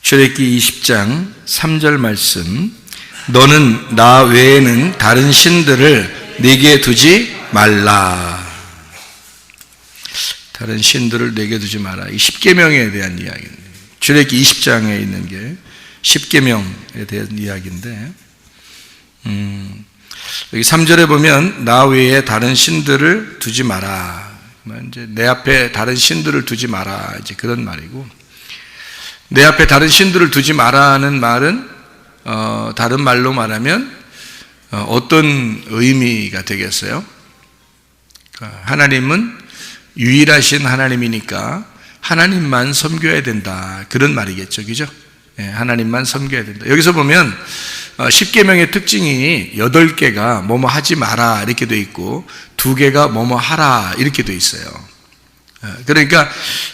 출애굽기 20장 3절 말씀, 너는 나 외에는 다른 신들을 네게 두지 말라. 다른 신들을 네게 두지 마라. 이 십계명에 대한 이야기입니다. 출애굽기 20장에 있는 게 십계명에 대한 이야기인데, 여기 3절에 보면 나 외에 다른 신들을 두지 마라. 이제 내 앞에 다른 신들을 두지 마라. 이제 그런 말이고, 내 앞에 다른 신들을 두지 마라는 말은 다른 말로 말하면 어떤 의미가 되겠어요? 하나님은 유일하신 하나님이니까 하나님만 섬겨야 된다, 그런 말이겠죠, 그죠? 하나님만 섬겨야 된다. 여기서 보면 십계명의 특징이 8개가 뭐뭐 하지 마라 이렇게 돼 있고 2개가 뭐뭐 하라 이렇게 돼 있어요. 그러니까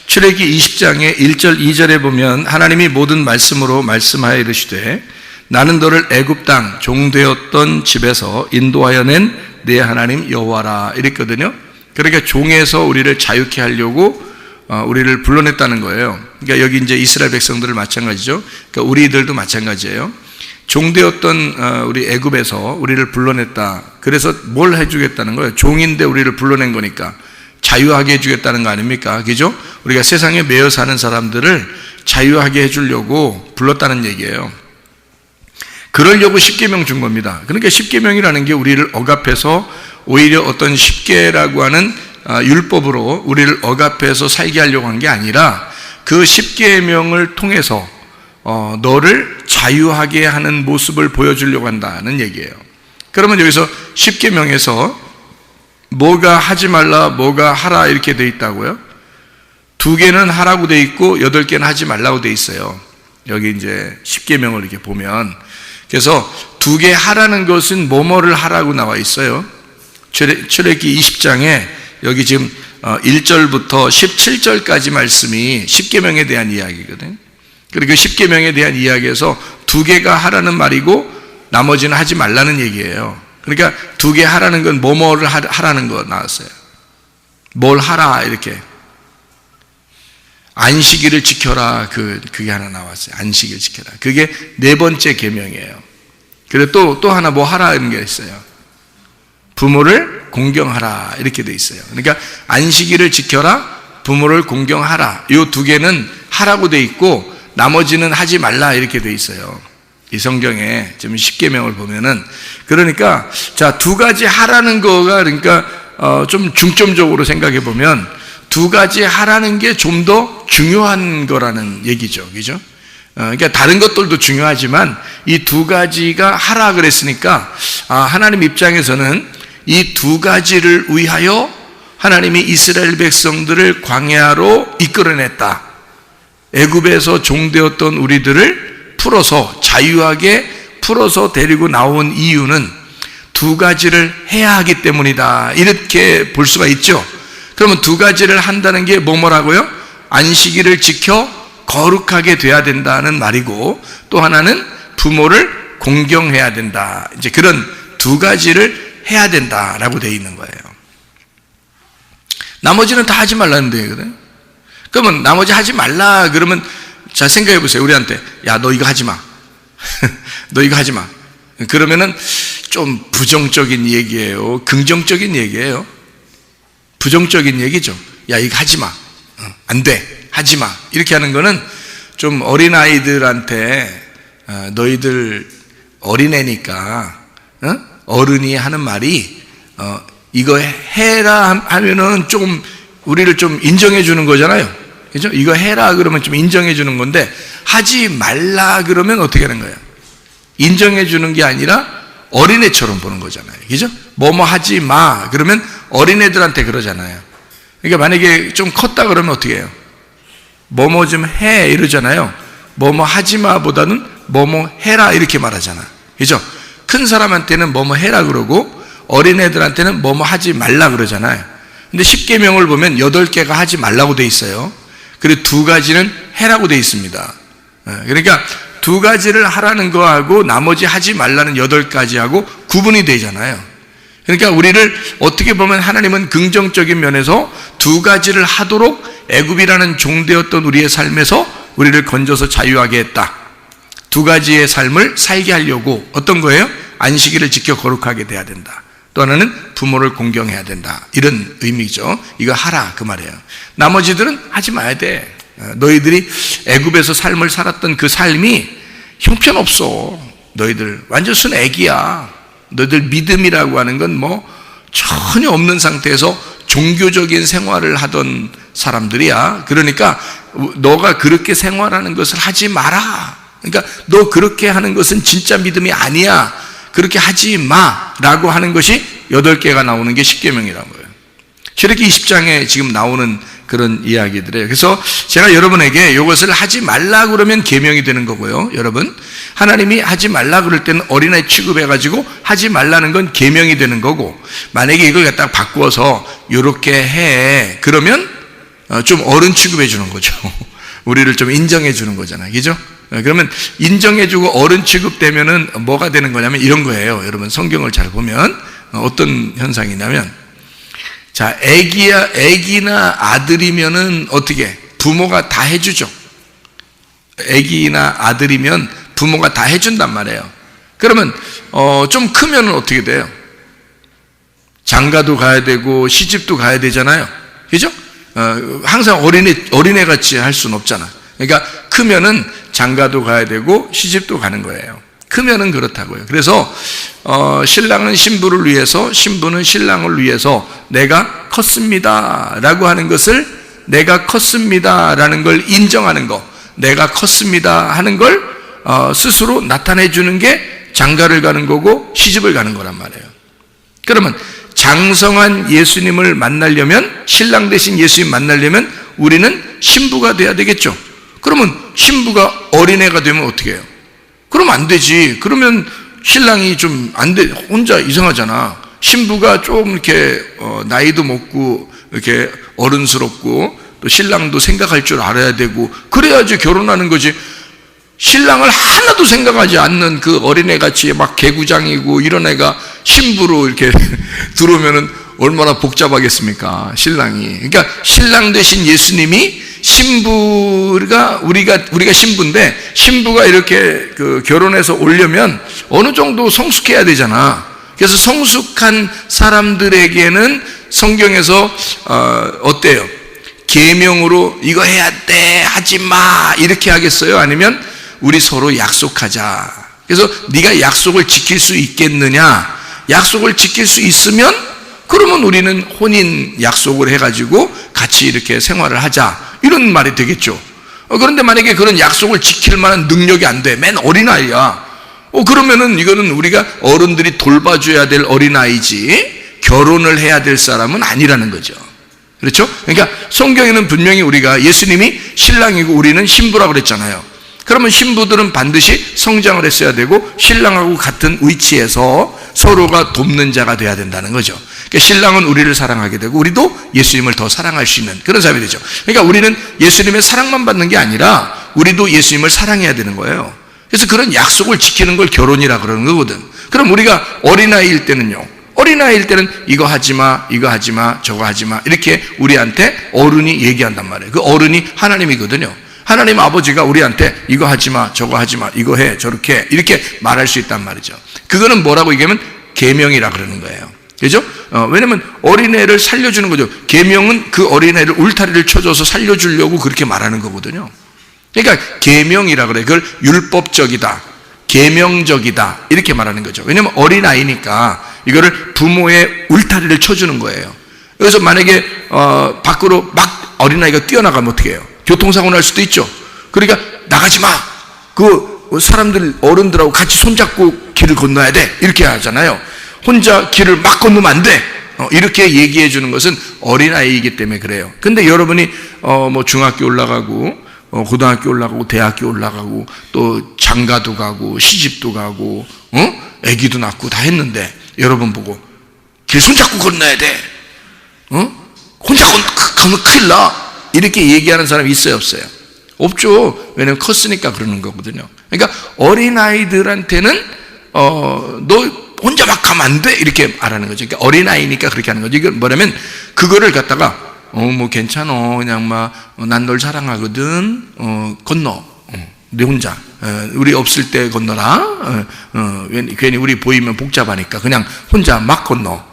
출애굽기 20장의 1절 2절에 보면 하나님이 모든 말씀으로 말씀하여 이르시되 나는 너를 애굽 땅 종되었던 집에서 인도하여 낸 내 하나님 여호와라 이랬거든요. 그러니까 종에서 우리를 자유케 하려고 우리를 불러냈다는 거예요. 그러니까 여기 이제 이스라엘 백성들을 마찬가지죠. 그러니까 우리들도 마찬가지예요. 종되었던 우리 애굽에서 우리를 불러냈다. 그래서 뭘 해주겠다는 거예요? 종인데 우리를 불러낸 거니까 자유하게 해주겠다는 거 아닙니까? 그죠? 우리가 세상에 매여 사는 사람들을 자유하게 해주려고 불렀다는 얘기예요. 그러려고 십계명 준 겁니다. 그러니까 십계명이라는 게 우리를 억압해서 오히려 어떤 십계라고 하는 율법으로 우리를 억압해서 살게 하려고 한 게 아니라 그 십계명을 통해서 너를 자유하게 하는 모습을 보여주려고 한다는 얘기예요. 그러면 여기서 십계명에서 뭐가 하지 말라, 뭐가 하라 이렇게 돼 있다고요? 2개는 하라고 돼 있고 8개는 하지 말라고 돼 있어요. 여기 이제 십계명을 이렇게 보면, 그래서 2개 하라는 것은 뭐뭐를 하라고 나와 있어요. 출애굽기 20장에 여기 지금 1절부터 17절까지 말씀이 십계명에 대한 이야기거든요. 그리고 십계명에 대한 이야기에서 2개가 하라는 말이고 나머지는 하지 말라는 얘기예요. 그러니까 2개 하라는 건 뭐뭐를 하라는 거 나왔어요. 뭘 하라 이렇게. 안식일을 지켜라, 그게 하나 나왔어요. 안식일 지켜라. 그게 4번째 계명이에요. 그리고 또 하나 뭐 하라 이런 게 있어요. 부모를 공경하라 이렇게 돼 있어요. 그러니까 안식일을 지켜라, 부모를 공경하라, 이 2개는 하라고 돼 있고 나머지는 하지 말라 이렇게 돼 있어요. 이 성경에 지금 십계명을 보면은. 그러니까 자, 2가지 하라는 거가, 그러니까 좀 중점적으로 생각해 보면 2가지 하라는 게 좀 더 중요한 거라는 얘기죠, 그죠? 그러니까 다른 것들도 중요하지만 이 2가지가 하라 그랬으니까 하나님 입장에서는 이 2가지를 위하여 하나님이 이스라엘 백성들을 광야로 이끌어냈다. 애굽에서 종되었던 우리들을 풀어서 자유하게 풀어서 데리고 나온 이유는 2가지를 해야 하기 때문이다, 이렇게 볼 수가 있죠. 그러면 2가지를 한다는 게 뭐라고요? 안식일을 지켜 거룩하게 돼야 된다는 말이고, 또 하나는 부모를 공경해야 된다. 이제 그런 2가지를 해야 된다라고 되어 있는 거예요. 나머지는 다 하지 말라는 얘기거든요. 그러면 나머지 하지 말라 그러면, 자, 생각해 보세요. 우리한테 야, 너 이거 하지 마. 너 이거 하지 마. 그러면은 좀 부정적인 얘기예요, 긍정적인 얘기예요? 부정적인 얘기죠. 야, 이거 하지 마. 안 돼. 하지 마. 이렇게 하는 거는 좀 어린아이들한테 너희들 어린애니까 어른이 하는 말이 이거 해라 하면은 좀 우리를 좀 인정해 주는 거잖아요. 그죠? 이거 해라 그러면 좀 인정해 주는 건데, 하지 말라 그러면 어떻게 하는 거예요? 인정해 주는 게 아니라 어린애처럼 보는 거잖아요. 그죠? 뭐뭐 하지 마 그러면 어린애들한테 그러잖아요. 그러니까 만약에 좀 컸다 그러면 어떻게 해요? 뭐뭐 좀 해 이러잖아요. 뭐뭐 하지 마 보다는 뭐뭐 해라 이렇게 말하잖아. 그죠? 큰 사람한테는 뭐뭐 해라 그러고 어린애들한테는 뭐뭐 하지 말라 그러잖아요. 근데 십계명을 보면 8개가 하지 말라고 돼 있어요. 그리고 2가지는 해라고 돼 있습니다. 그러니까 2가지를 하라는 거하고 나머지 하지 말라는 8가지하고 구분이 되잖아요. 그러니까 우리를 어떻게 보면 하나님은 긍정적인 면에서 2가지를 하도록 애굽이라는 종되었던 우리의 삶에서 우리를 건져서 자유하게 했다. 두 가지의 삶을 살게 하려고 어떤 거예요? 안식일을 지켜 거룩하게 돼야 된다. 또 하나는 부모를 공경해야 된다. 이런 의미죠. 이거 하라 그 말이에요. 나머지들은 하지 마야 돼. 너희들이 애굽에서 삶을 살았던 그 삶이 형편없어. 너희들 완전 순 애기야. 너희들 믿음이라고 하는 건 뭐 전혀 없는 상태에서 종교적인 생활을 하던 사람들이야. 그러니까 너가 그렇게 생활하는 것을 하지 마라. 그러니까 너 그렇게 하는 것은 진짜 믿음이 아니야. 그렇게 하지 마라고 하는 것이 8개가 나오는 게 십계명이라는 거예요. 출애굽기 20장에 지금 나오는 그런 이야기들이에요. 그래서 제가 여러분에게 이것을 하지 말라 그러면 계명이 되는 거고요. 여러분, 하나님이 하지 말라 그럴 때는 어린아이 취급해가지고 하지 말라는 건 계명이 되는 거고, 만약에 이걸 갖다가 바꾸어서 이렇게 해 그러면 좀 어른 취급해 주는 거죠. 우리를 좀 인정해 주는 거잖아요. 그죠? 그러면 인정해주고 어른 취급되면은 뭐가 되는 거냐면 이런 거예요. 여러분 성경을 잘 보면 어떤 현상이냐면, 자, 애기나 아들이면은 어떻게 부모가 다 해주죠. 애기나 아들이면 부모가 다 해준단 말이에요. 그러면 좀 크면은 어떻게 돼요? 장가도 가야 되고 시집도 가야 되잖아요. 그죠? 항상 어린애 같이 할 수는 없잖아. 그러니까 크면은 장가도 가야 되고 시집도 가는 거예요. 크면은 그렇다고요. 그래서 신랑은 신부를 위해서, 신부는 신랑을 위해서 내가 컸습니다 라고 하는 것을, 내가 컸습니다 라는 걸 인정하는 거, 내가 컸습니다 하는 걸 스스로 나타내 주는 게 장가를 가는 거고 시집을 가는 거란 말이에요. 그러면 장성한 예수님을 만나려면, 신랑 대신 예수님 만나려면 우리는 신부가 돼야 되겠죠. 그러면 신부가 어린애가 되면 어떻게 해요? 그러면 안 되지. 그러면 신랑이 좀 안 돼, 혼자 이상하잖아. 신부가 좀 이렇게 나이도 먹고 이렇게 어른스럽고 또 신랑도 생각할 줄 알아야 되고 그래야지 결혼하는 거지. 신랑을 하나도 생각하지 않는 그 어린애같이 막 개구장이고 이런 애가 신부로 이렇게 들어오면은 얼마나 복잡하겠습니까, 신랑이. 그러니까 신랑 대신 예수님이, 신부가 우리가 신부인데 신부가 이렇게 결혼해서 오려면 어느 정도 성숙해야 되잖아. 그래서 성숙한 사람들에게는 성경에서 어때요? 계명으로 이거 해야 돼, 하지 마 이렇게 하겠어요? 아니면 우리 서로 약속하자. 그래서 네가 약속을 지킬 수 있겠느냐? 약속을 지킬 수 있으면 그러면 우리는 혼인 약속을 해가지고 같이 이렇게 생활을 하자, 이런 말이 되겠죠. 그런데 만약에 그런 약속을 지킬 만한 능력이 안 돼, 맨 어린아이야, 그러면은 이거는 우리가 어른들이 돌봐줘야 될 어린아이지 결혼을 해야 될 사람은 아니라는 거죠. 그렇죠? 그러니까 성경에는 분명히 우리가 예수님이 신랑이고 우리는 신부라고 그랬잖아요. 그러면 신부들은 반드시 성장을 했어야 되고 신랑하고 같은 위치에서 서로가 돕는 자가 돼야 된다는 거죠. 그러니까 신랑은 우리를 사랑하게 되고 우리도 예수님을 더 사랑할 수 있는 그런 사람이 되죠. 그러니까 우리는 예수님의 사랑만 받는 게 아니라 우리도 예수님을 사랑해야 되는 거예요. 그래서 그런 약속을 지키는 걸 결혼이라 그러는 거거든. 그럼 우리가 어린아이일 때는요, 어린아이일 때는 이거 하지 마, 이거 하지 마, 저거 하지 마 이렇게 우리한테 어른이 얘기한단 말이에요. 그 어른이 하나님이거든요. 하나님 아버지가 우리한테 이거 하지 마, 저거 하지 마, 이거 해, 저렇게 해, 이렇게 말할 수 있단 말이죠. 그거는 뭐라고 얘기하면 계명이라 그러는 거예요. 그죠? 왜냐면 어린애를 살려주는 거죠. 계명은 그 어린애를 울타리를 쳐줘서 살려주려고 그렇게 말하는 거거든요. 그러니까 계명이라 그래. 그걸 율법적이다, 계명적이다 이렇게 말하는 거죠. 왜냐면 어린아이니까 이거를 부모의 울타리를 쳐주는 거예요. 그래서 만약에 밖으로 막 어린아이가 뛰어나가면 어떻게 해요? 교통사고 날 수도 있죠. 그러니까 나가지 마, 그 사람들 어른들하고 같이 손잡고 길을 건너야 돼 이렇게 하잖아요. 혼자 길을 막 건너면 안 돼, 이렇게 얘기해 주는 것은 어린아이이기 때문에 그래요. 근데 여러분이 뭐 중학교 올라가고 고등학교 올라가고 대학교 올라가고 또 장가도 가고 시집도 가고 아기도 낳고 다 했는데 여러분 보고 길 손잡고 건너야 돼, 혼자 가면 큰일 나 이렇게 얘기하는 사람이 있어요, 없어요? 없죠. 왜냐면 컸으니까 그러는 거거든요. 그러니까 어린아이들한테는 너 혼자 막 가면 안 돼 이렇게 말하는 거죠. 그러니까 어린아이니까 그렇게 하는 거죠. 이건 뭐냐면 그거를 갖다가 뭐 괜찮어. 그냥 막 난 널 사랑하거든. 건너. 내 혼자. 우리 없을 때 건너라. 괜히 우리 보이면 복잡하니까 그냥 혼자 막 건너.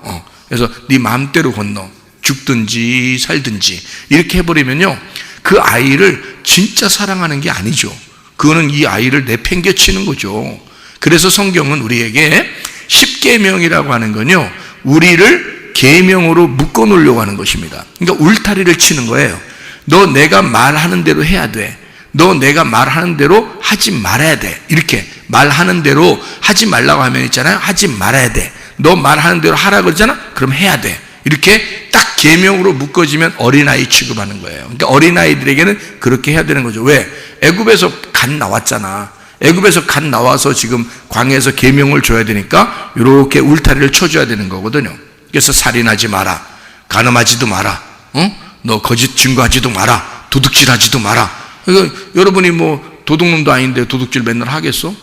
그래서 네 마음대로 건너. 죽든지 살든지 이렇게 해버리면요, 그 아이를 진짜 사랑하는 게 아니죠. 그거는 이 아이를 내팽개치는 거죠. 그래서 성경은 우리에게 십계명이라고 하는 건요, 우리를 계명으로 묶어 놓으려고 하는 것입니다. 그러니까 울타리를 치는 거예요. 너 내가 말하는 대로 해야 돼. 너 내가 말하는 대로 하지 말아야 돼. 이렇게 말하는 대로 하지 말라고 하면 있잖아요, 하지 말아야 돼. 너 말하는 대로 하라 그러잖아, 그럼 해야 돼. 이렇게 딱 계명으로 묶어지면 어린아이 취급하는 거예요. 그러니까 어린아이들에게는 그렇게 해야 되는 거죠. 왜? 애굽에서 갓 나왔잖아. 애굽에서 갓 나와서 지금 광야에서 계명을 줘야 되니까 이렇게 울타리를 쳐줘야 되는 거거든요. 그래서 살인하지 마라, 간음하지도 마라, 너 거짓 증거하지도 마라, 도둑질하지도 마라. 그러니까 여러분이 뭐 도둑놈도 아닌데 도둑질 맨날 하겠어?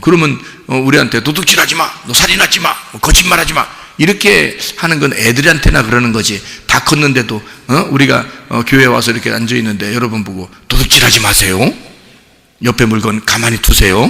그러면 우리한테 도둑질하지 마, 너 살인하지 마, 거짓말하지 마, 이렇게 하는 건 애들한테나 그러는 거지. 다 컸는데도 우리가 교회에 와서 이렇게 앉아 있는데 여러분 보고 도둑질하지 마세요, 옆에 물건 가만히 두세요,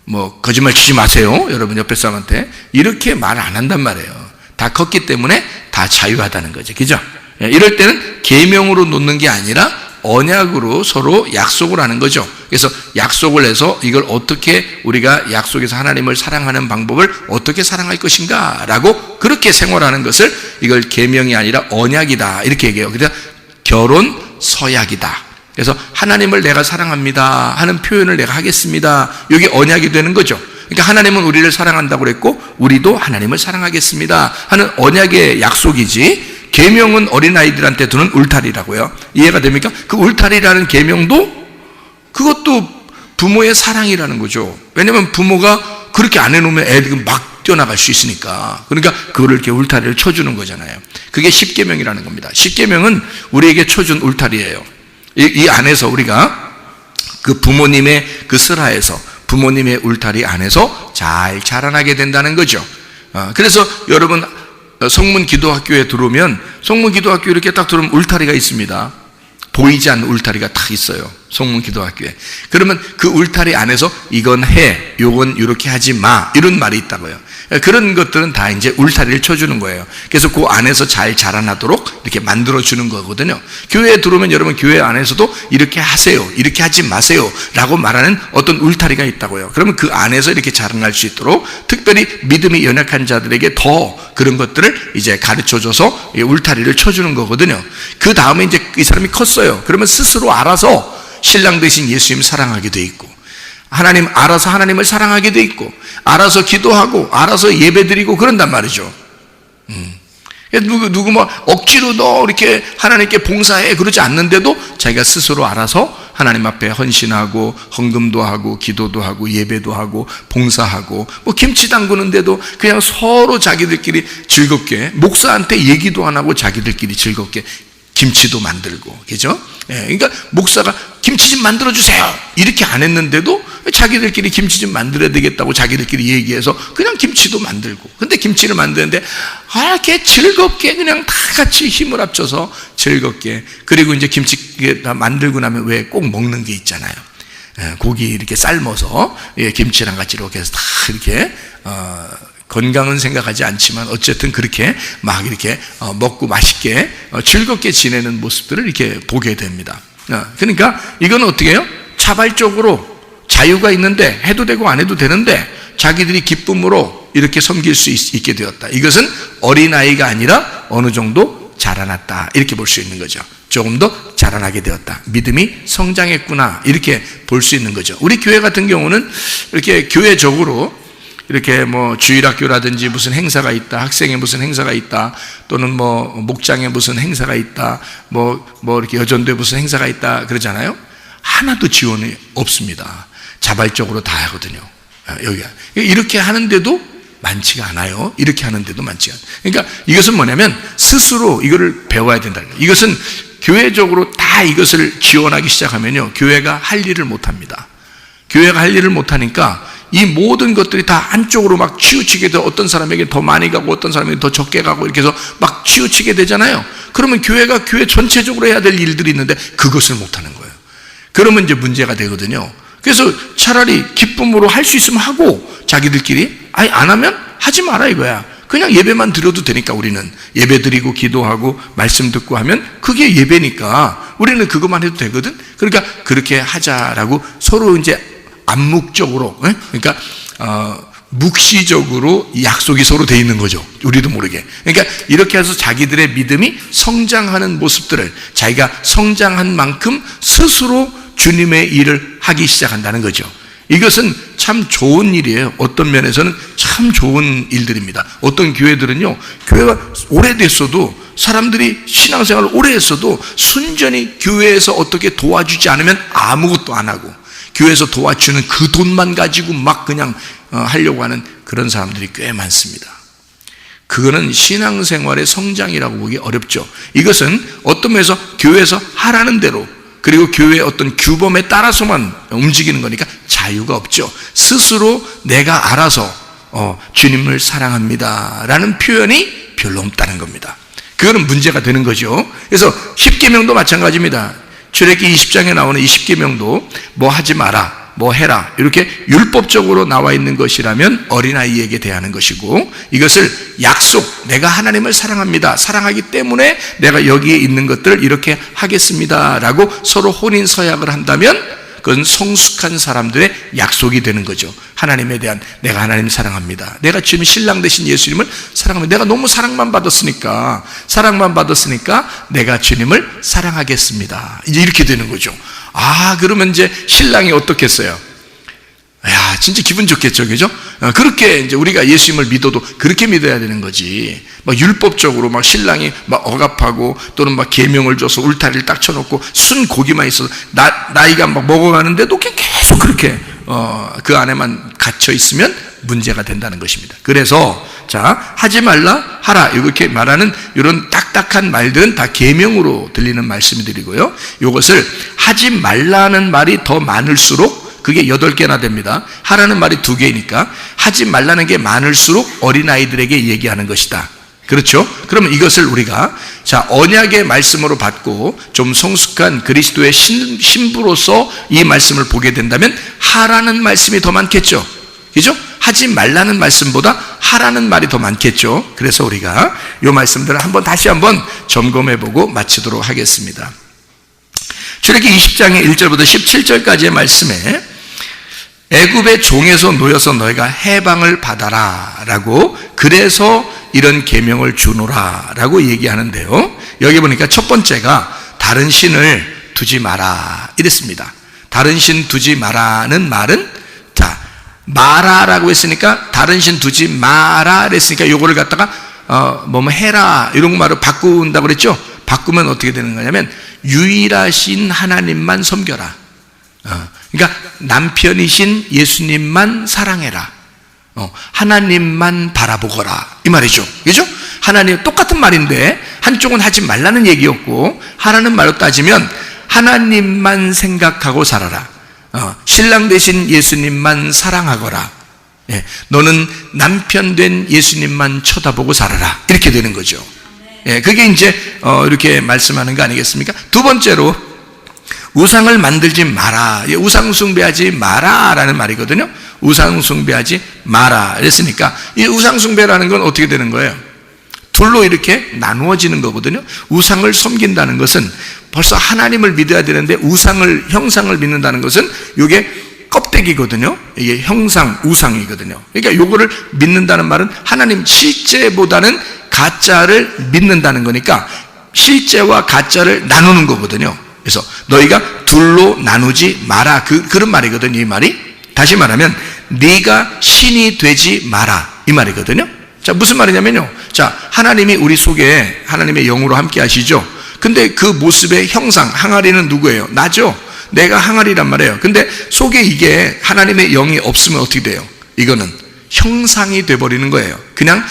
뭐 거짓말 치지 마세요, 여러분 옆에 사람한테 이렇게 말 안 한단 말이에요. 다 컸기 때문에 다 자유하다는 거죠. 그죠? 이럴 때는 계명으로 놓는 게 아니라 언약으로 서로 약속을 하는 거죠. 그래서 약속을 해서 이걸 어떻게 우리가 약속에서 하나님을 사랑하는 방법을 어떻게 사랑할 것인가 라고 그렇게 생활하는 것을, 이걸 계명이 아니라 언약이다 이렇게 얘기해요. 그래서 결혼 서약이다. 그래서 하나님을 내가 사랑합니다 하는 표현을 내가 하겠습니다, 이게 언약이 되는 거죠. 그러니까 하나님은 우리를 사랑한다고 그랬고 우리도 하나님을 사랑하겠습니다 하는 언약의 약속이지, 계명은 어린아이들한테 두는 울타리라고요. 이해가 됩니까? 그 울타리라는 계명도 그것도 부모의 사랑이라는 거죠. 왜냐하면 부모가 그렇게 안 해놓으면 애들이 막 뛰어나갈 수 있으니까. 그러니까 그거를 이렇게 울타리를 쳐주는 거잖아요. 그게 십계명이라는 겁니다. 십계명은 우리에게 쳐준 울타리예요. 이 안에서 우리가 그 부모님의 그 슬하에서, 부모님의 울타리 안에서 잘 자라나게 된다는 거죠. 그래서 여러분 성문 기도학교에 들어오면, 성문 기도학교 이렇게 딱 들어오면 울타리가 있습니다. 보이지 않는 울타리가 딱 있어요, 성문 기도학교에. 그러면 그 울타리 안에서 이건 해, 요건 이렇게 하지 마, 이런 말이 있다고요. 그런 것들은 다 이제 울타리를 쳐주는 거예요. 그래서 그 안에서 잘 자라나도록 이렇게 만들어주는 거거든요. 교회에 들어오면 여러분 교회 안에서도 이렇게 하세요, 이렇게 하지 마세요 라고 말하는 어떤 울타리가 있다고요. 그러면 그 안에서 이렇게 자라날 수 있도록 특별히 믿음이 연약한 자들에게 더 그런 것들을 이제 가르쳐줘서 울타리를 쳐주는 거거든요. 그 다음에 이제 이 사람이 컸어요. 그러면 스스로 알아서 신랑 되신 예수님 사랑하게 돼 있고, 하나님 알아서 하나님을 사랑하게 돼 있고, 알아서 기도하고 알아서 예배드리고 그런단 말이죠. 누구 뭐 억지로 너 이렇게 하나님께 봉사해 그러지 않는데도 자기가 스스로 알아서 하나님 앞에 헌신하고 헌금도 하고 기도도 하고 예배도 하고 봉사하고, 뭐 김치 담그는데도 그냥 서로 자기들끼리 즐겁게, 목사한테 얘기도 안 하고 자기들끼리 즐겁게 김치도 만들고, 그죠? 그러니까 목사가 김치 좀 만들어주세요 이렇게 안 했는데도 자기들끼리 김치 좀 만들어야 되겠다고 자기들끼리 얘기해서 그냥 김치도 만들고, 근데 김치를 만드는데 이렇게 즐겁게 그냥 다 같이 힘을 합쳐서 즐겁게, 그리고 이제 김치 다 만들고 나면 왜 꼭 먹는 게 있잖아요. 고기 이렇게 삶아서 김치랑 같이 이렇게 해서 다 이렇게 건강은 생각하지 않지만 어쨌든 그렇게 막 이렇게 먹고 맛있게 즐겁게 지내는 모습들을 이렇게 보게 됩니다. 그러니까 이건 어떻게 해요? 자발적으로 자유가 있는데 해도 되고 안 해도 되는데 자기들이 기쁨으로 이렇게 섬길 수 있게 되었다. 이것은 어린아이가 아니라 어느 정도 자라났다 이렇게 볼 수 있는 거죠. 조금 더 자라나게 되었다, 믿음이 성장했구나 이렇게 볼 수 있는 거죠. 우리 교회 같은 경우는 이렇게 교회적으로 이렇게 뭐 주일학교라든지 무슨 행사가 있다, 학생회 무슨 행사가 있다, 또는 뭐 목장에 무슨 행사가 있다, 뭐 이렇게 여전도에 무슨 행사가 있다 그러잖아요. 하나도 지원이 없습니다. 자발적으로 다 하거든요. 여기가 이렇게 하는데도 많지가 않아요. 이렇게 하는데도 많지가 않아요. 그러니까 이것은 뭐냐면 스스로 이거를 배워야 된다는 거예요. 이것은 교회적으로 다 이것을 지원하기 시작하면요, 교회가 할 일을 못합니다. 교회가 할 일을 못하니까 이 모든 것들이 다 한쪽으로 막 치우치게 돼. 어떤 사람에게 더 많이 가고 어떤 사람에게 더 적게 가고 이렇게 해서 막 치우치게 되잖아요. 그러면 교회가 교회 전체적으로 해야 될 일들이 있는데 그것을 못하는 거예요. 그러면 이제 문제가 되거든요. 그래서 차라리 기쁨으로 할 수 있으면 하고, 자기들끼리 아니 안 하면 하지 마라 이거야. 그냥 예배만 드려도 되니까, 우리는 예배 드리고 기도하고 말씀 듣고 하면 그게 예배니까 우리는 그것만 해도 되거든. 그러니까 그렇게 하자라고 서로 이제 암묵적으로, 그러니까 묵시적으로 약속이 서로 돼 있는 거죠. 우리도 모르게. 그러니까 이렇게 해서 자기들의 믿음이 성장하는 모습들을, 자기가 성장한 만큼 스스로 주님의 일을 하기 시작한다는 거죠. 이것은 참 좋은 일이에요. 어떤 면에서는 참 좋은 일들입니다. 어떤 교회들은요, 교회가 오래됐어도, 사람들이 신앙생활을 오래 했어도 순전히 교회에서 어떻게 도와주지 않으면 아무것도 안 하고, 교회에서 도와주는 그 돈만 가지고 막 그냥 하려고 하는 그런 사람들이 꽤 많습니다. 그거는 신앙생활의 성장이라고 보기 어렵죠. 이것은 어떤 면에서 교회에서 하라는 대로, 그리고 교회의 어떤 규범에 따라서만 움직이는 거니까 자유가 없죠. 스스로 내가 알아서 주님을 사랑합니다 라는 표현이 별로 없다는 겁니다. 그거는 문제가 되는 거죠. 그래서 십계명도 마찬가지입니다. 출애굽기 20장에 나오는 이 십계명도 뭐 하지 마라, 뭐 해라, 이렇게 율법적으로 나와 있는 것이라면 어린아이에게 대하는 것이고, 이것을 약속, 내가 하나님을 사랑합니다, 사랑하기 때문에 내가 여기에 있는 것들을 이렇게 하겠습니다 라고 서로 혼인 서약을 한다면 그건 성숙한 사람들의 약속이 되는 거죠. 하나님에 대한, 내가 하나님 사랑합니다, 내가 지금 신랑 되신 예수님을 사랑합니다, 내가 너무 사랑만 받았으니까 내가 주님을 사랑하겠습니다, 이제 이렇게 되는 거죠. 그러면 이제 신랑이 어떻겠어요? 야, 진짜 기분 좋겠죠, 그죠? 그렇게 이제 우리가 예수님을 믿어도 그렇게 믿어야 되는 거지. 막 율법적으로 막 신랑이 막 억압하고, 또는 막 계명을 줘서 울타리를 딱 쳐놓고 순 고기만 있어서 나이가 막 먹어가는데도 계속 그렇게 그 안에만 갇혀 있으면 문제가 된다는 것입니다. 그래서 자, 하지 말라, 하라, 이렇게 말하는 이런 딱딱한 말들은 다 계명으로 들리는 말씀들이고요. 이것을 하지 말라는 말이 더 많을수록 그게 8개나 됩니다. 하라는 말이 2개니까 하지 말라는 게 많을수록 어린아이들에게 얘기하는 것이다. 그렇죠? 그러면 이것을 우리가 자, 언약의 말씀으로 받고 좀 성숙한 그리스도의 신부로서 이 말씀을 보게 된다면 하라는 말씀이 더 많겠죠. 그죠? 하지 말라는 말씀보다 하라는 말이 더 많겠죠. 그래서 우리가 이 말씀들을 다시 한번 점검해보고 마치도록 하겠습니다. 출애굽기 20장의 1절부터 17절까지의 말씀에 애굽의 종에서 놓여서 너희가 해방을 받아라 라고, 그래서 이런 계명을 주노라 라고 얘기하는데요. 여기 보니까 첫 번째가 다른 신을 두지 마라 이랬습니다. 다른 신 두지 마라는 말은, 자, 마라라고 했으니까 다른 신 두지 마라 그랬으니까 요거를 갖다가 뭐 해라 이런 말로 바꾼다고 그랬죠. 바꾸면 어떻게 되는 거냐면 유일하신 하나님만 섬겨라. 그러니까 남편이신 예수님만 사랑해라. 하나님만 바라보거라 이 말이죠. 그죠? 하나님, 똑같은 말인데 한쪽은 하지 말라는 얘기였고, 하라는 말로 따지면 하나님만 생각하고 살아라. 신랑 되신 예수님만 사랑하거라. 너는 남편 된 예수님만 쳐다보고 살아라. 이렇게 되는 거죠. 그게 이제 이렇게 말씀하는 거 아니겠습니까? 두 번째로 우상을 만들지 마라, 우상 숭배하지 마라 라는 말이거든요. 우상 숭배하지 마라 그랬으니까 이 우상 숭배라는 건 어떻게 되는 거예요? 둘로 이렇게 나누어지는 거거든요. 우상을 섬긴다는 것은 벌써 하나님을 믿어야 되는데 우상을, 형상을 믿는다는 것은 이게 껍데기거든요. 이게 형상, 우상이거든요. 그러니까 요거를 믿는다는 말은 하나님 실제보다는 가짜를 믿는다는 거니까 실제와 가짜를 나누는 거거든요. 그래서 너희가 둘로 나누지 마라, 그런 말이거든요. 이 말이 다시 말하면 네가 신이 되지 마라 이 말이거든요. 자, 무슨 말이냐면요, 자, 하나님이 우리 속에 하나님의 영으로 함께 하시죠. 근데 그 모습의 형상, 항아리는 누구예요? 나죠. 내가 항아리란 말이에요. 근데 속에 이게 하나님의 영이 없으면 어떻게 돼요? 이거는 형상이 돼버리는 거예요. 그냥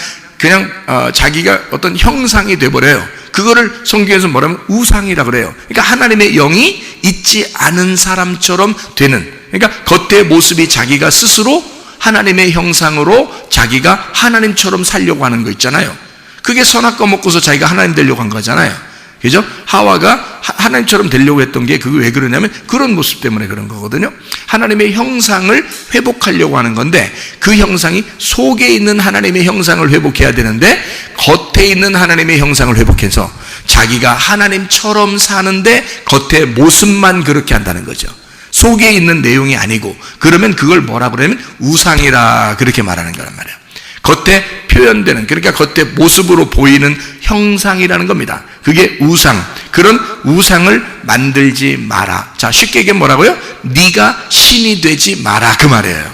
자기가 어떤 형상이 돼버려요. 그거를 성경에서 뭐라면 우상이라 그래요. 그러니까 하나님의 영이 있지 않은 사람처럼 되는, 그러니까 겉의 모습이 자기가 스스로 하나님의 형상으로 자기가 하나님처럼 살려고 하는 거 있잖아요. 그게 선악과 먹고서 자기가 하나님 되려고 한 거잖아요. 그죠? 하와가 하나님처럼 되려고 했던 게 그게 왜 그러냐면 그런 모습 때문에 그런 거거든요. 하나님의 형상을 회복하려고 하는 건데 그 형상이 속에 있는 하나님의 형상을 회복해야 되는데 겉에 있는 하나님의 형상을 회복해서 자기가 하나님처럼 사는데 겉의 모습만 그렇게 한다는 거죠. 속에 있는 내용이 아니고, 그러면 그걸 뭐라 그러냐면 우상이라 그렇게 말하는 거란 말이에요. 겉에 표현되는, 그러니까 겉에 모습으로 보이는 형상이라는 겁니다. 그게 우상. 그런 우상을 만들지 마라. 자, 쉽게 얘기하면 뭐라고요? 네가 신이 되지 마라, 그 말이에요.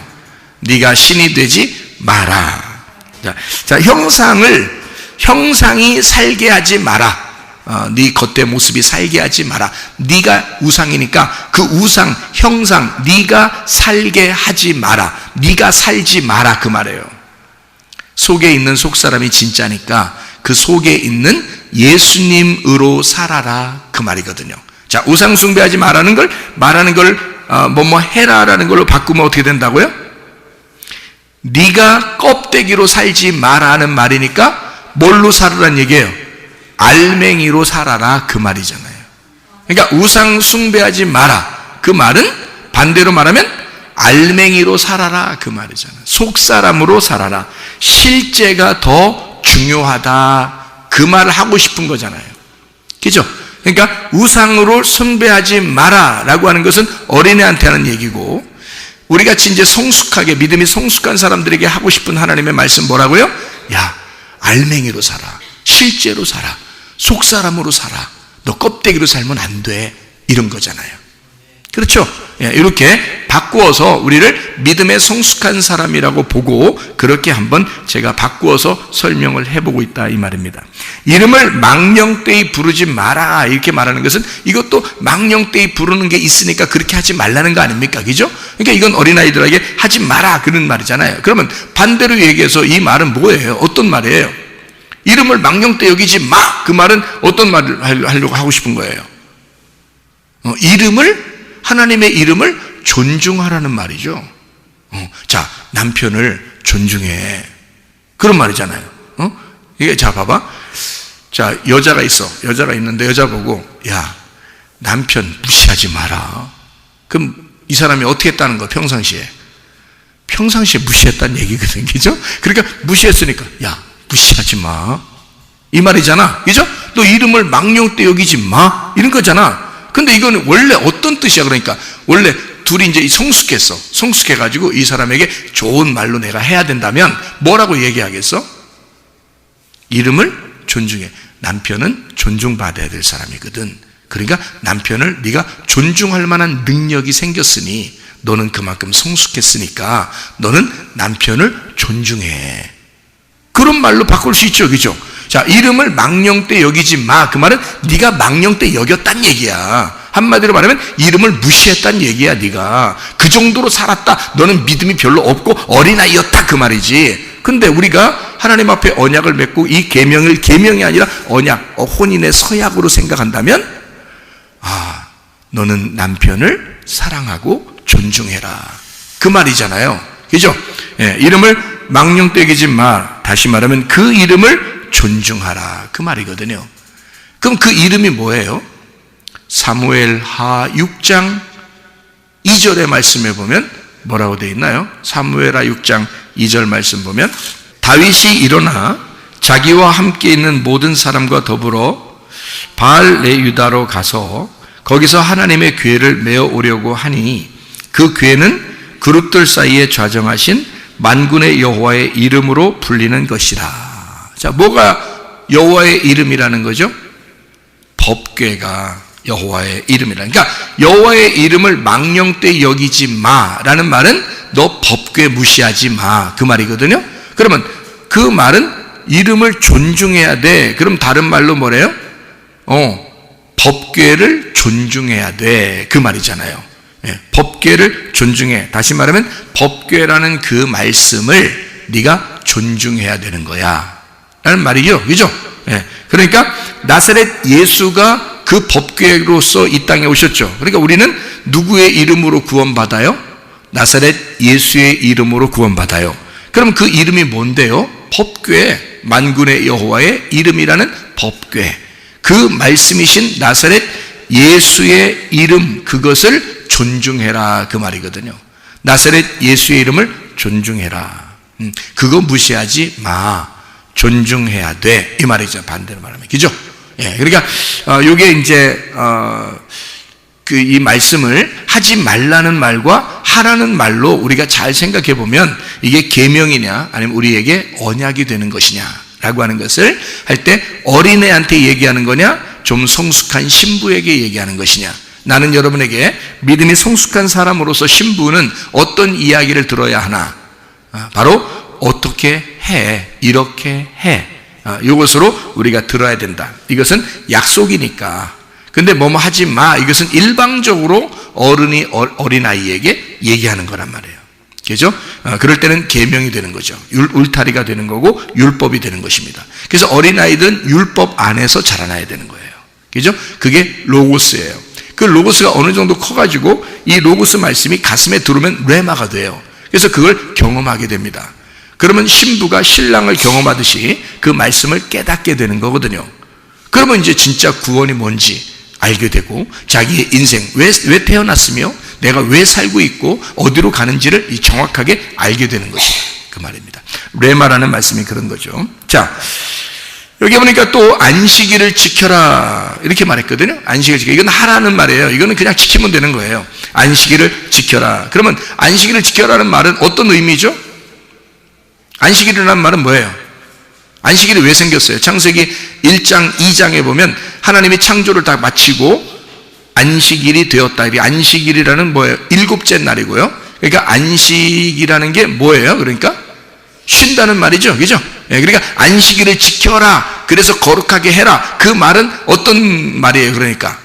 네가 신이 되지 마라. 자, 형상이 살게 하지 마라. 네 겉의 모습이 살게 하지 마라. 네가 우상이니까 그 우상, 형상 네가 살게 하지 마라. 네가 살지 마라, 그 말이에요. 속에 있는 속사람이 진짜니까 그 속에 있는 예수님으로 살아라, 그 말이거든요. 자, 우상 숭배하지 말라는 걸 뭐뭐 해라라는 걸로 바꾸면 어떻게 된다고요? 네가 껍데기로 살지 마라는 말이니까 뭘로 살으란 얘기예요? 알맹이로 살아라, 그 말이잖아요. 그러니까 우상 숭배하지 마라, 그 말은 반대로 말하면 알맹이로 살아라, 그 말이잖아요. 속사람으로 살아라. 실제가 더 중요하다, 그 말을 하고 싶은 거잖아요. 그죠? 그러니까 우상으로 숭배하지 마라 라고 하는 것은 어린애한테 하는 얘기고, 우리같이 이제 성숙하게 믿음이 성숙한 사람들에게 하고 싶은 하나님의 말씀 뭐라고요? 야, 알맹이로 살아, 실제로 살아, 속사람으로 살아, 너 껍데기로 살면 안 돼, 이런 거잖아요. 그렇죠? 이렇게 바꾸어서 우리를 믿음의 성숙한 사람이라고 보고 그렇게 한번 제가 바꾸어서 설명을 해보고 있다, 이 말입니다. 이름을 망령되이 부르지 마라 이렇게 말하는 것은 이것도 망령되이 부르는 게 있으니까 그렇게 하지 말라는 거 아닙니까? 그죠? 그러니까 이건 어린아이들에게 하지 마라 그런 말이잖아요. 그러면 반대로 얘기해서 이 말은 뭐예요? 어떤 말이에요? 이름을 망령되이 여기지 마, 그 말은 어떤 말을 하려고 하고 싶은 거예요? 하나님의 이름을 존중하라는 말이죠. 자, 남편을 존중해, 그런 말이잖아요. 이게, 자, 봐봐. 자, 여자가 있는데 여자 보고, 야, 남편 무시하지 마라. 그럼 이 사람이 어떻게 했다는 거, 평상시에 무시했다는 얘기거든, 그죠? 그러니까 무시했으니까, 야, 무시하지 마, 이 말이잖아, 그죠? 너 이름을 망령되 여기지 마, 이런 거잖아. 근데 이거는 원래 어떤 뜻이야? 그러니까 원래 둘이 이제 성숙해가지고 이 사람에게 좋은 말로 내가 해야 된다면 뭐라고 얘기하겠어? 이름을 존중해. 남편은 존중받아야 될 사람이거든. 그러니까 남편을 네가 존중할 만한 능력이 생겼으니 너는 그만큼 성숙했으니까 너는 남편을 존중해, 그런 말로 바꿀 수 있죠, 그죠? 자, 이름을 망령되 여기지 마, 그 말은 네가 망령되 여겼단 얘기야. 한마디로 말하면 이름을 무시했단 얘기야. 네가 그 정도로 살았다, 너는 믿음이 별로 없고 어린아이였다, 그 말이지. 근데 우리가 하나님 앞에 언약을 맺고 이 계명을 계명이 아니라 언약, 혼인의 서약으로 생각한다면, 아, 너는 남편을 사랑하고 존중해라, 그 말이잖아요. 그죠? 이름을 망령되 여기지 마, 다시 말하면 그 이름을 존중하라, 그 말이거든요. 그럼 그 이름이 뭐예요? 사무엘하 6장 2절의 말씀에 보면 뭐라고 되어 있나요? 사무엘하 6장 2절 말씀 보면, 다윗이 일어나 자기와 함께 있는 모든 사람과 더불어 바알레유다로 가서 거기서 하나님의 궤를 메어 오려고 하니 그 궤는 그룹들 사이에 좌정하신 만군의 여호와의 이름으로 불리는 것이라. 자, 뭐가 여호와의 이름이라는 거죠? 법궤가 여호와의 이름이라. 그러니까 여호와의 이름을 망령되 여기지 마라는 말은 너 법궤 무시하지 마, 그 말이거든요. 그러면 그 말은 이름을 존중해야 돼. 그럼 다른 말로 뭐래요? 법궤를 존중해야 돼, 그 말이잖아요. 법궤를 존중해. 다시 말하면 법궤라는 그 말씀을 네가 존중해야 되는 거야 라는 말이죠, 그죠? 그러니까 나사렛 예수가 그 법궤로서 이 땅에 오셨죠. 그러니까 우리는 누구의 이름으로 구원받아요? 나사렛 예수의 이름으로 구원받아요. 그럼 그 이름이 뭔데요? 법궤, 만군의 여호와의 이름이라는 법궤, 그 말씀이신 나사렛 예수의 이름, 그것을 존중해라, 그 말이거든요. 나사렛 예수의 이름을 존중해라. 그거 무시하지 마. 존중해야 돼. 이 말이죠. 반대로 말하면. 그죠? 예. 그러니까, 요게 이제, 이 말씀을 하지 말라는 말과 하라는 말로 우리가 잘 생각해 보면 이게 계명이냐 아니면 우리에게 언약이 되는 것이냐라고 하는 것을 할 때 어린애한테 얘기하는 거냐, 좀 성숙한 신부에게 얘기하는 것이냐. 나는 여러분에게 믿음이 성숙한 사람으로서 신부는 어떤 이야기를 들어야 하나? 바로 어떻게 해, 이렇게 해. 이것으로 우리가 들어야 된다. 이것은 약속이니까. 근데 뭐뭐 하지 마, 이것은 일방적으로 어른이 어린아이에게 얘기하는 거란 말이에요. 그죠? 그럴 때는 계명이 되는 거죠. 울타리가 되는 거고 율법이 되는 것입니다. 그래서 어린아이들은 율법 안에서 자라나야 되는 거예요. 그죠? 그게 로고스예요. 그 로고스가 어느 정도 커가지고 이 로고스 말씀이 가슴에 들어오면 레마가 돼요. 그래서 그걸 경험하게 됩니다. 그러면 신부가 신랑을 경험하듯이 그 말씀을 깨닫게 되는 거거든요. 그러면 이제 진짜 구원이 뭔지 알게 되고 자기의 인생, 왜 태어났으며 내가 왜 살고 있고 어디로 가는지를 정확하게 알게 되는 것이다, 그 말입니다. 레마라는 말씀이 그런 거죠. 자, 여기 보니까 또 안식일을 지켜라 이렇게 말했거든요. 안식일을 지켜, 이건 하라는 말이에요. 이거는 그냥 지키면 되는 거예요. 안식일을 지켜라. 그러면 안식일을 지켜라는 말은 어떤 의미죠? 안식일이라는 말은 뭐예요? 안식일이 왜 생겼어요? 창세기 1장, 2장에 보면 하나님이 창조를 다 마치고 안식일이 되었다. 이 안식일이라는 뭐예요? 7째 날이고요. 그러니까 안식이라는 게 뭐예요? 그러니까 쉰다는 말이죠. 그죠? 그러니까 안식일을 지켜라. 그래서 거룩하게 해라. 그 말은 어떤 말이에요? 그러니까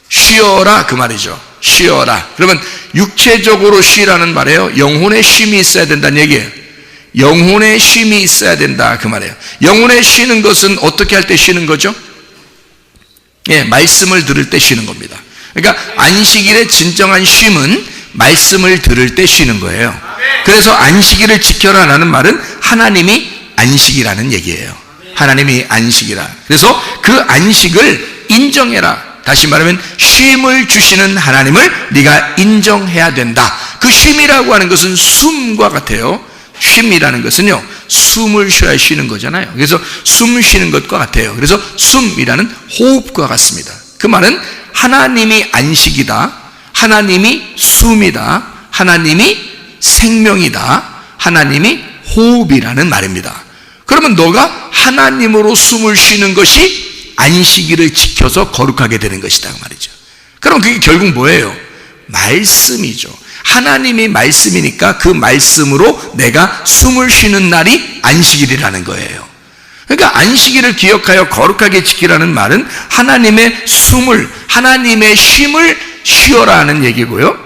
쉬어라, 그 말이죠. 쉬어라. 그러면 육체적으로 쉬라는 말이에요. 영혼의 쉼이 있어야 된다는 얘기예요. 영혼의 쉼이 있어야 된다, 그 말이에요. 영혼의 쉬는 것은 어떻게 할 때 쉬는 거죠? 예, 말씀을 들을 때 쉬는 겁니다. 그러니까 안식일의 진정한 쉼은 말씀을 들을 때 쉬는 거예요. 그래서 안식일을 지켜라라는 말은 하나님이 안식이라는 얘기예요. 하나님이 안식이라. 그래서 그 안식을 인정해라. 다시 말하면 쉼을 주시는 하나님을 네가 인정해야 된다. 그 쉼이라고 하는 것은 숨과 같아요. 쉼이라는 것은요, 숨을 쉬어야 쉬는 거잖아요. 그래서 숨 쉬는 것과 같아요. 그래서 숨이라는 호흡과 같습니다. 그 말은 하나님이 안식이다, 하나님이 숨이다, 하나님이 생명이다, 하나님이 호흡이라는 말입니다. 그러면 너가 하나님으로 숨을 쉬는 것이 안식일을 지켜서 거룩하게 되는 것이다, 그 말이죠. 그럼 그게 결국 뭐예요? 말씀이죠. 하나님이 말씀이니까 그 말씀으로 내가 숨을 쉬는 날이 안식일이라는 거예요. 그러니까 안식일을 기억하여 거룩하게 지키라는 말은 하나님의 숨을, 하나님의 쉼을 쉬어라는 얘기고요.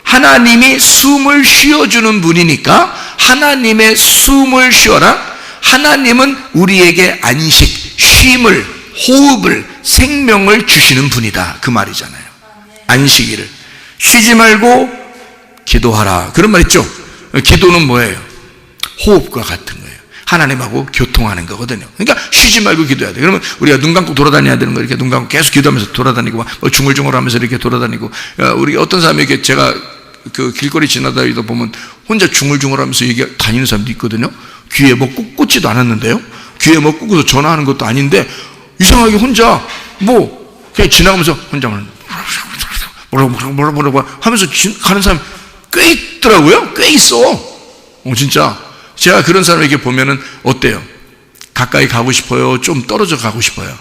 하나님이 숨을 쉬어주는 분이니까 하나님의 숨을 쉬어라. 하나님은 우리에게 안식, 쉼을, 호흡을, 생명을 주시는 분이다, 그 말이잖아요. 안식일을 쉬지 말고 기도하라, 그런 말 있죠. 기도는 뭐예요? 호흡과 같은 거예요. 하나님하고 교통하는 거거든요. 그러니까 쉬지 말고 기도해야 돼. 그러면 우리가 눈 감고 돌아다녀야 되는 거, 이렇게 눈 감고 계속 기도하면서 돌아다니고 뭐 중얼중얼하면서 이렇게 돌아다니고, 우리 어떤 사람이 이렇게 제가 그 길거리 지나다니다 보면 혼자 중얼중얼하면서 이게 다니는 사람도 있거든요. 귀에 뭐 꽂지도 않았는데요. 귀에 뭐 꽂고서 전화하는 것도 아닌데 이상하게 혼자 뭐 그냥 지나가면서 혼자 뭐라고 하면서 가는 사람 꽤 있더라고요. 꽤 있어. 진짜 제가 그런 사람에게 보면은 어때요? 가까이 가고 싶어요? 좀 떨어져 가고 싶어요?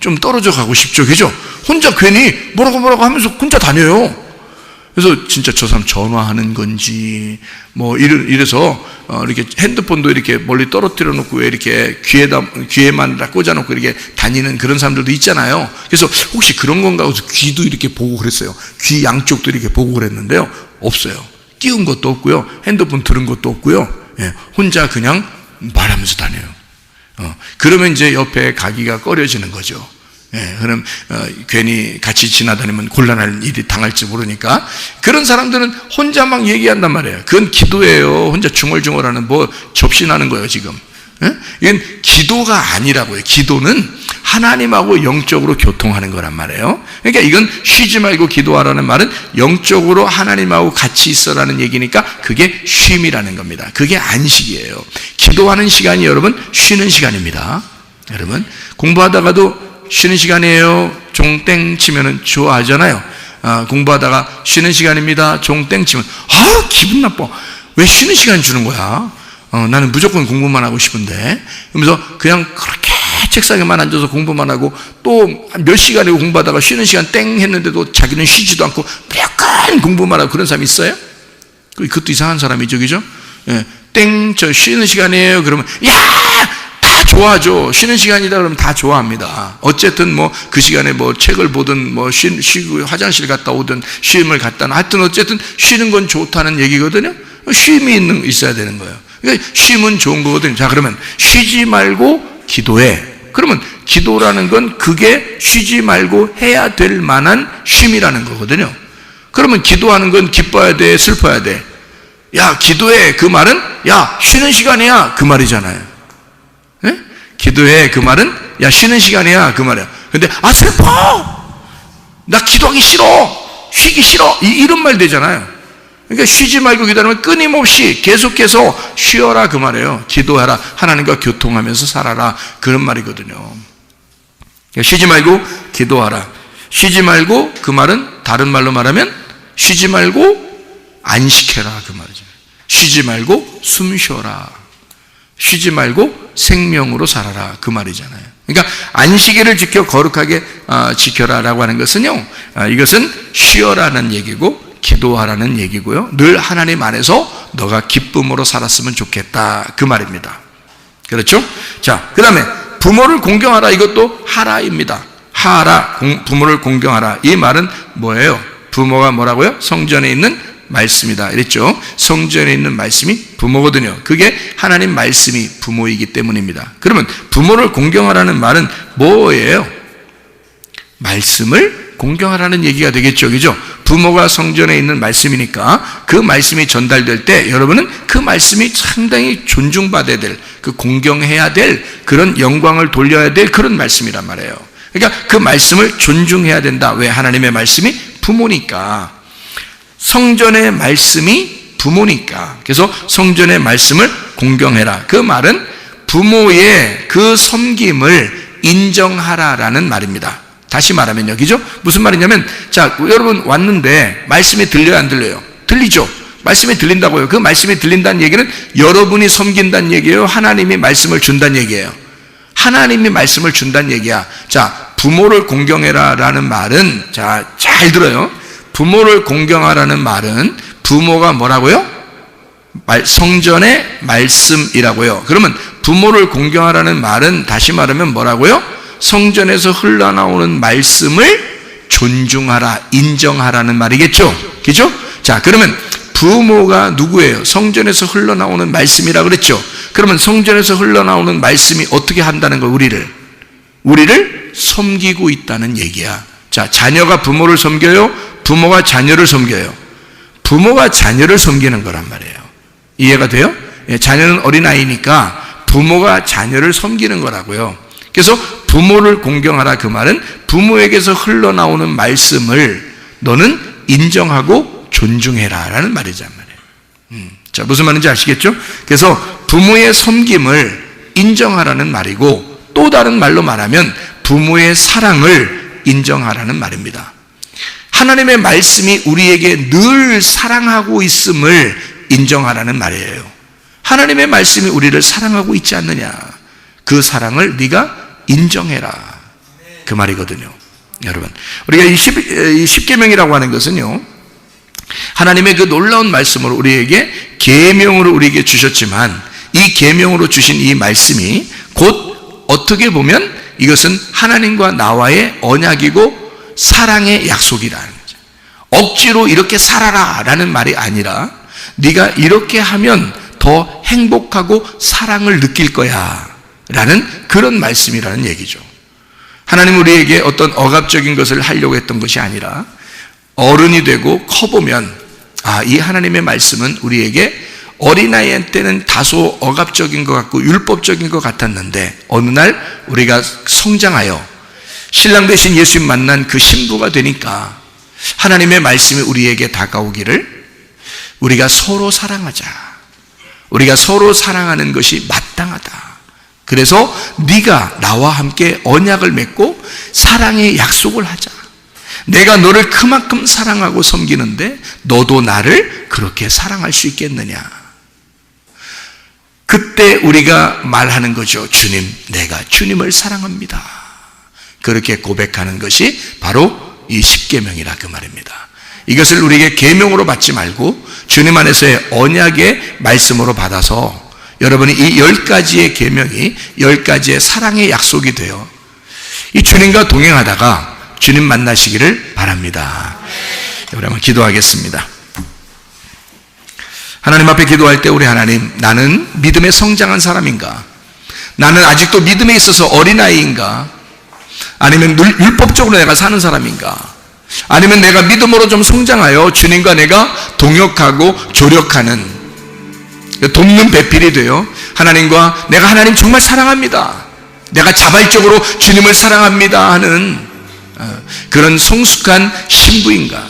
좀 떨어져 가고 싶죠, 그죠? 혼자 괜히 뭐라고 하면서 혼자 다녀요. 그래서 진짜 저 사람 전화하는 건지 뭐 이래서 이렇게 핸드폰도 이렇게 멀리 떨어뜨려 놓고 왜 이렇게 귀에만 꽂아 놓고 이렇게 다니는 그런 사람들도 있잖아요. 그래서 혹시 그런 건가 해서 귀도 이렇게 보고 그랬어요. 귀 양쪽도 이렇게 보고 그랬는데요, 없어요. 띄운 것도 없고요, 핸드폰 들은 것도 없고요. 예, 혼자 그냥 말하면서 다녀요. 그러면 이제 옆에 가기가 꺼려지는 거죠. 그럼 괜히 같이 지나다니면 곤란할 일이 당할지 모르니까 그런 사람들은 혼자 막 얘기한단 말이에요. 그건 기도예요. 혼자 중얼중얼하는 뭐 접신하는 거예요 지금. 이건 기도가 아니라고요. 기도는 하나님하고 영적으로 교통하는 거란 말이에요. 그러니까 이건 쉬지 말고 기도하라는 말은 영적으로 하나님하고 같이 있어라는 얘기니까 그게 쉼이라는 겁니다. 그게 안식이에요. 기도하는 시간이 여러분 쉬는 시간입니다. 여러분 공부하다가도 쉬는 시간이에요. 종땡 치면은 좋아하잖아요. 공부하다가 쉬는 시간입니다. 종땡 치면 기분 나빠. 왜 쉬는 시간 주는 거야? 나는 무조건 공부만 하고 싶은데. 그러면서 그냥 그렇게 책상에만 앉아서 공부만 하고 또 몇 시간이고 공부하다가 쉬는 시간 땡 했는데도 자기는 쉬지도 않고 무조건 공부만 하고 그런 사람 있어요? 그것도 이상한 사람이죠, 그죠? 땡, 저 쉬는 시간이에요. 그러면 다 좋아하죠. 쉬는 시간이다 그러면 다 좋아합니다. 어쨌든 뭐 그 시간에 뭐 책을 보든 뭐 쉬고 화장실 갔다 오든 쉼을 갖다 하여튼 어쨌든 쉬는 건 좋다는 얘기거든요. 쉼이 있어야 되는 거예요. 그러니까 쉼은 좋은 거거든요. 자, 그러면 쉬지 말고 기도해. 그러면 기도라는 건 그게 쉬지 말고 해야 될 만한 쉼이라는 거거든요. 그러면 기도하는 건 기뻐야 돼, 슬퍼야 돼? 야, 기도해. 그 말은 야, 쉬는 시간이야. 그 말이잖아요. 네? 기도해. 그 말은 야, 쉬는 시간이야. 그 말이야. 근데 슬퍼. 나 기도하기 싫어. 쉬기 싫어. 이런 말 되잖아요. 그러니까 쉬지 말고 기도하면 끊임없이 계속해서 쉬어라 그 말이에요. 기도하라. 하나님과 교통하면서 살아라. 그런 말이거든요. 그러니까 쉬지 말고 기도하라. 쉬지 말고 그 말은 다른 말로 말하면 쉬지 말고 안식해라 그 말이죠. 쉬지 말고 숨 쉬어라. 쉬지 말고 생명으로 살아라 그 말이잖아요. 그러니까 안식일을 지켜 거룩하게 지켜라라고 하는 것은요, 이것은 쉬어라는 얘기고 기도하라는 얘기고요. 늘 하나님 안에서 너가 기쁨으로 살았으면 좋겠다 그 말입니다. 그렇죠? 자, 그 다음에 부모를 공경하라. 이것도 하라입니다. 하라, 부모를 공경하라. 이 말은 뭐예요? 부모가 뭐라고요? 성전에 있는 말씀이다 이랬죠. 성전에 있는 말씀이 부모거든요. 그게 하나님 말씀이 부모이기 때문입니다. 그러면 부모를 공경하라는 말은 뭐예요? 말씀을 공경하라는 얘기가 되겠죠. 그죠? 부모가 성전에 있는 말씀이니까 그 말씀이 전달될 때 여러분은 그 말씀이 상당히 존중받아야 될, 그 공경해야 될 그런 영광을 돌려야 될 그런 말씀이란 말이에요. 그러니까 그 말씀을 존중해야 된다. 왜? 하나님의 말씀이 부모니까. 성전의 말씀이 부모니까. 그래서 성전의 말씀을 공경해라. 그 말은 부모의 그 섬김을 인정하라라는 말입니다. 다시 말하면요, 그죠? 무슨 말이냐면, 자, 여러분 왔는데 말씀이 들려요, 안 들려요? 들리죠? 말씀이 들린다고요. 그 말씀이 들린다는 얘기는 여러분이 섬긴다는 얘기예요? 하나님이 말씀을 준다는 얘기예요? 하나님이 말씀을 준다는 얘기야. 자, 부모를 공경해라 라는 말은, 자, 잘 들어요. 부모를 공경하라는 말은 부모가 뭐라고요? 성전의 말씀이라고요. 그러면 부모를 공경하라는 말은 다시 말하면 뭐라고요? 성전에서 흘러나오는 말씀을 존중하라, 인정하라는 말이겠죠? 그죠? 자, 그러면 부모가 누구예요? 성전에서 흘러나오는 말씀이라 그랬죠? 그러면 성전에서 흘러나오는 말씀이 어떻게 한다는 거예요? 우리를 섬기고 있다는 얘기야. 자, 자녀가 부모를 섬겨요? 부모가 자녀를 섬겨요? 부모가 자녀를 섬기는 거란 말이에요. 이해가 돼요? 예, 자녀는 어린아이니까 부모가 자녀를 섬기는 거라고요. 그래서 부모를 공경하라 그 말은 부모에게서 흘러나오는 말씀을 너는 인정하고 존중해라 라는 말이란 말이에요. 자, 무슨 말인지 아시겠죠? 그래서 부모의 섬김을 인정하라는 말이고, 또 다른 말로 말하면 부모의 사랑을 인정하라는 말입니다. 하나님의 말씀이 우리에게 늘 사랑하고 있음을 인정하라는 말이에요. 하나님의 말씀이 우리를 사랑하고 있지 않느냐, 그 사랑을 네가 인정해라 그 말이거든요. 여러분, 우리가 이 10계명이라고 하는 것은요, 하나님의 그 놀라운 말씀으로 우리에게 계명으로 우리에게 주셨지만, 이 계명으로 주신 이 말씀이 곧 어떻게 보면 이것은 하나님과 나와의 언약이고 사랑의 약속이라는 거죠. 억지로 이렇게 살아라 라는 말이 아니라 네가 이렇게 하면 더 행복하고 사랑을 느낄 거야 라는 그런 말씀이라는 얘기죠. 하나님 우리에게 어떤 억압적인 것을 하려고 했던 것이 아니라 어른이 되고 커보면 이 하나님의 말씀은 우리에게 어린아이 때는 다소 억압적인 것 같고 율법적인 것 같았는데 어느 날 우리가 성장하여 신랑 되신 예수님 만난 그 신부가 되니까 하나님의 말씀이 우리에게 다가오기를 우리가 서로 사랑하자. 우리가 서로 사랑하는 것이 마땅하다. 그래서 네가 나와 함께 언약을 맺고 사랑의 약속을 하자. 내가 너를 그만큼 사랑하고 섬기는데 너도 나를 그렇게 사랑할 수 있겠느냐. 그때 우리가 말하는 거죠. 주님, 내가 주님을 사랑합니다. 그렇게 고백하는 것이 바로 이 십계명이라 그 말입니다. 이것을 우리에게 계명으로 받지 말고 주님 안에서의 언약의 말씀으로 받아서 여러분이 이 10가지의 계명이 10가지의 사랑의 약속이 되어 이 주님과 동행하다가 주님 만나시기를 바랍니다. 여러분 기도하겠습니다. 하나님 앞에 기도할 때 우리 하나님, 나는 믿음에 성장한 사람인가? 나는 아직도 믿음에 있어서 어린아이인가? 아니면 율법적으로 내가 사는 사람인가? 아니면 내가 믿음으로 좀 성장하여 주님과 내가 동역하고 조력하는 돕는 배필이 되어 하나님과 내가 하나님 정말 사랑합니다. 내가 자발적으로 주님을 사랑합니다 하는 그런 성숙한 신부인가?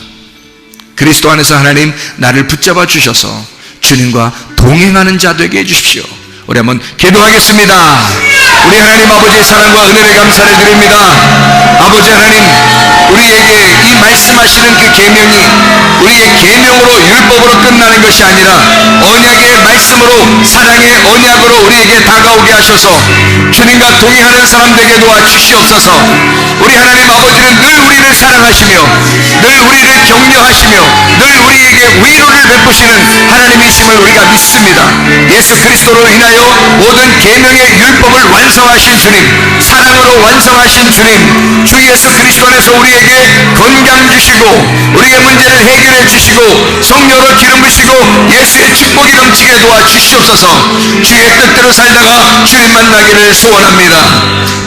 그리스도 안에서 하나님 나를 붙잡아 주셔서 주님과 동행하는 자 되게 해주십시오. 우리 한번 기도하겠습니다. 우리 하나님 아버지의 사랑과 은혜를 감사를 드립니다. 아버지 하나님, 우리에게 이 말씀하시는 그 계명이 우리의 계명으로 율법으로 끝나는 것이 아니라 언약의 말씀으로 사랑의 언약으로 우리에게 다가오게 하셔서 주님과 동행하는 사람 되게 도와주시옵소서. 우리 하나님 아버지는 늘 우리를 사랑하시며 늘 우리를 격려하시며 늘 우리에게 위로를 베푸시는 하나님이심을 우리가 믿습니다. 예수 그리스도로 인하여 모든 계명의 율법을 완성하신 주님, 사랑으로 완성하신 주님, 주 예수 그리스도 안에서 우리에게 건강 주시고 우리의 문제를 해결해 주시고 성령으로 기름 부시고 예수의 축복이 넘치게 도와주시옵소서. 주의 뜻대로 살다가 주님 만나기를 소원합니다.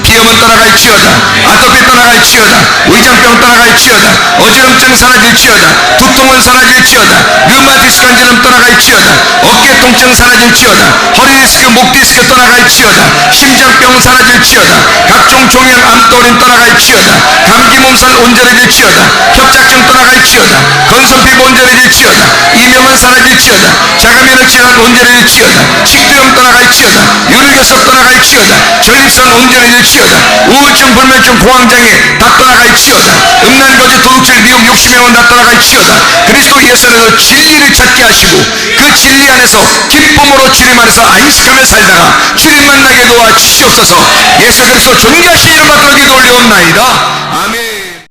비염은 떠나갈지어다, 아토피 떠나갈지어다, 위장병 떠나갈지어다, 어지럼증 사라질지어다, 두통은 사라질지어다, 류마티스 관절염 떠나갈지어다, 어깨 통증 사라질지어다, 허리 디스크, 목 디스크 떠나갈지어다, 심장병 사라질지어다, 각종 종양암 떠린 떠나갈지어다, 감기 몸살 온전해질지어다, 협착증 떠나갈지어다, 건선피부 온전해질지어다, 이명은 사라질지어다, 자가면역 질환 온전해질지어다, 식도염 떠나갈지어다, 유르교섭 떠나갈지어다, 전립선 온전해질지어다, 우울증, 불면증, 공황장애 다 떠나갈지어다, 음란거짓, 도둑질, 미혹, 욕심의 다 떠나갈지어다. 그리스도 예수 안에서 진리를 찾게 하시고 그 진리 안에서 기쁨으로 주님 안에서 안식하며 살다가 주님 만나게 도와주시옵소서. 예수 그리스도 존귀하신 이름 받들어 기도 올려옵나이다.